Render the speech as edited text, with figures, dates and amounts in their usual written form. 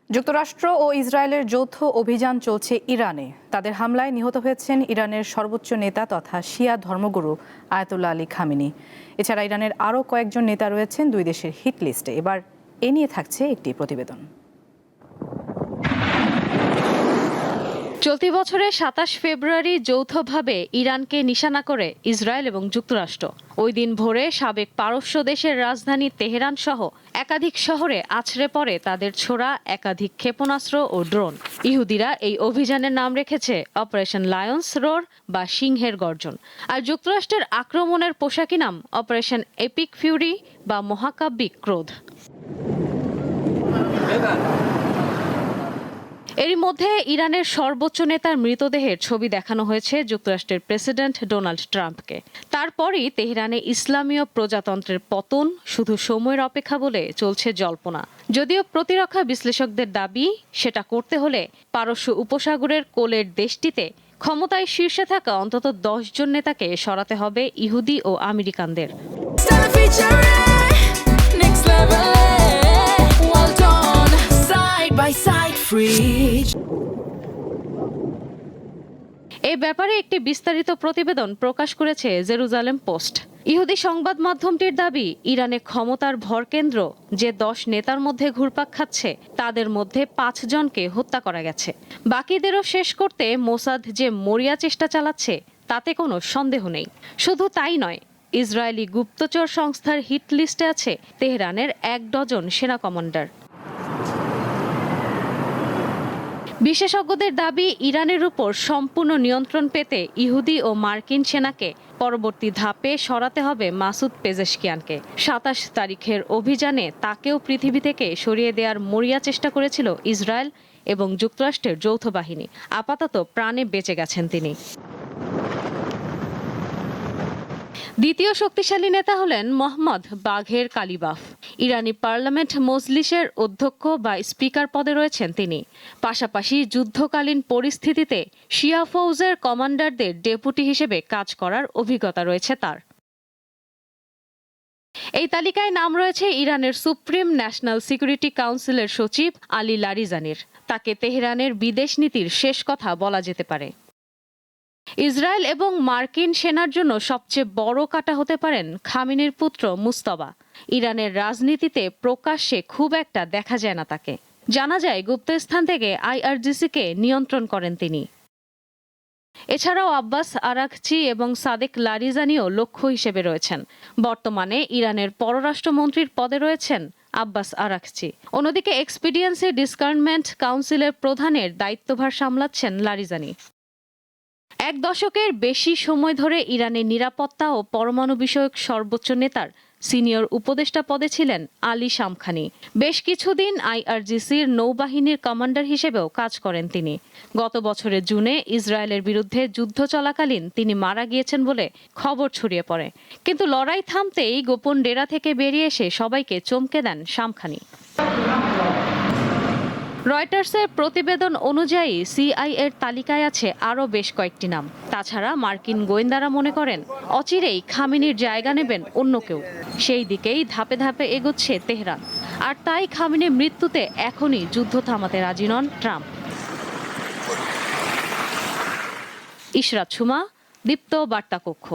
যুক্তরাষ্ট্র ও ইসরায়েলের যৌথ অভিযান চলছে ইরানে। তাদের হামলায় নিহত হয়েছেন ইরানের সর্বোচ্চ নেতা তথা শিয়া ধর্মগুরু আয়াতুল্লাহ আলী খামেনি। এছাড়া ইরানের আরও কয়েকজন নেতা রয়েছেন দুই দেশের হিট লিস্টে। এবার এ নিয়ে থাকছে একটি প্রতিবেদন। চলতি বছরের ২৭ ফেব্রুয়ারি যৌথভাবে ইরানকে নিশানা করে ইসরায়েল এবং যুক্তরাষ্ট্র। ওই দিন ভোরে সাবেক পারস্য দেশের রাজধানী তেহরান সহ একাধিক শহরে আছড়ে পড়ে তাদের ছোড়া একাধিক ক্ষেপণাস্ত্র ও ড্রোন। ইহুদিরা এই অভিযানের নাম রেখেছে অপারেশন লায়ন্স রোর বা সিংহের গর্জন, আর যুক্তরাষ্ট্রের আক্রমণের পোশাকি নাম অপারেশন এপিক ফিউরি বা মহাকাব্যিক ক্রোধ। এরই মধ্যে ইরানের সর্বোচ্চ নেতার মৃতদেহের ছবি দেখানো হয়েছে যুক্তরাষ্ট্রের প্রেসিডেন্ট ডোনাল্ড ট্রাম্পকে। তারপরই তেহরানে ইসলামীয় প্রজাতন্ত্রের পতন শুধু সময়ের অপেক্ষা বলে চলছে জল্পনা। যদিও প্রতিরক্ষা বিশ্লেষকদের দাবি, সেটা করতে হলে পারস্য উপসাগরের কোলের দেশটিতে ক্ষমতায় শীর্ষে থাকা অন্তত ১০ জন নেতাকে সরাতে হবে ইহুদি ও আমেরিকানদের। এ ব্যাপারে একটি বিস্তারিত প্রতিবেদন প্রকাশ করেছে জেরুজালেম পোস্ট। ইহুদি সংবাদ মাধ্যমটির দাবি, ইরানে ক্ষমতার ভরকেন্দ্র যে ১০ নেতার মধ্যে ঘুরপাক খাচ্ছে তাদের মধ্যে ৫ জনকে হত্যা করা গেছে। বাকিদেরও শেষ করতে মোসাদ যে মরিয়া চেষ্টা চালাচ্ছে তাতে কোনো সন্দেহ নেই। শুধু তাই নয়, ইসরায়েলি গুপ্তচর সংস্থার হিট লিস্টে আছে তেহরানের ১ ডজন সেনা কমান্ডার। বিশেষজ্ঞদের দাবি, ইরানের উপর সম্পূর্ণ নিয়ন্ত্রণ পেতে ইহুদি ও মার্কিন সেনাকে পরবর্তী ধাপে সরাতে হবে মাসুদ পেজেশকিয়ানকে। ২৭ তারিখের অভিযানে তাকেও পৃথিবী থেকে সরিয়ে দেওয়ার মরিয়া চেষ্টা করেছিল ইসরায়েল এবং যুক্তরাষ্ট্রের যৌথ বাহিনী। আপাতত প্রাণে বেঁচে গেছেন তিনি। দ্বিতীয় শক্তিশালী নেতা হলেন মোহাম্মদ বাঘের কালিবাফ। ইরানি পার্লামেন্ট মজলিসের অধ্যক্ষ বা স্পিকার পদে রয়েছেন তিনি। পাশাপাশি যুদ্ধকালীন পরিস্থিতিতে শিয়া ফৌজের কমান্ডারদের ডেপুটি হিসেবে কাজ করার অভিজ্ঞতা রয়েছে তার। এই তালিকায় নাম রয়েছে ইরানের সুপ্রিম ন্যাশনাল সিকিউরিটি কাউন্সিলের সচিব আলী লারিজানির। তাকে তেহরানের বিদেশ নীতির শেষ কথা বলা যেতে পারে। ইসরায়েল এবং মার্কিন সেনার জন্য সবচেয়ে বড় কাঁটা হতে পারেন খামেনির পুত্র মুজতবা। ইরানের রাজনীতিতে প্রকাশ্যে খুব একটা দেখা যায় না তাকে। জানা যায় গুপ্তস্থান থেকে আইআরজিসিকে নিয়ন্ত্রণ করেন তিনি। এছাড়াও আব্বাস আরাঘচি এবং সাদেক লারিজানিও লক্ষ্য হিসেবে রয়েছেন। বর্তমানে ইরানের পররাষ্ট্রমন্ত্রীর পদে রয়েছেন আব্বাস আরাঘচি। অন্যদিকে এক্সপিডিয়েন্সি ডিসকার্নমেন্ট কাউন্সিলের প্রধানের দায়িত্বভার সামলাচ্ছেন লারিজানি। ১ দশকের বেশি সময় ধরে ইরানের নিরাপত্তা ও পরমাণু বিষয়ক সর্বোচ্চ নেতার সিনিয়র উপদেষ্টা পদে ছিলেন আলী শামখানি। বেশ কিছুদিন আইআরজিসির নৌবাহিনীর কমান্ডার হিসেবেও কাজ করেন তিনি। গত বছরের জুনে ইসরায়েলের বিরুদ্ধে যুদ্ধ চলাকালীন তিনি মারা গিয়েছেন বলে খবর ছড়িয়ে পড়ে। কিন্তু লড়াই থামতেই গোপন ডেরা থেকে বেরিয়ে এসে সবাইকে চমকে দেন শামখানি। রয়টার্সের প্রতিবেদন অনুযায়ী সিআইএর তালিকায় আছে আরও বেশ কয়েকটি নাম। তাছাড়া মার্কিন গোয়েন্দারা মনে করেন অচিরেই খামেনির জায়গা নেবেন অন্য কেউ। সেই দিকেই ধাপে ধাপে এগোচ্ছে তেহরান। আর তাই খামেনির মৃত্যুতে এখনই যুদ্ধ থামাতে রাজি নন ট্রাম্প। ইশরাত সুমা, দীপ্ত বার্তা কক্ষ।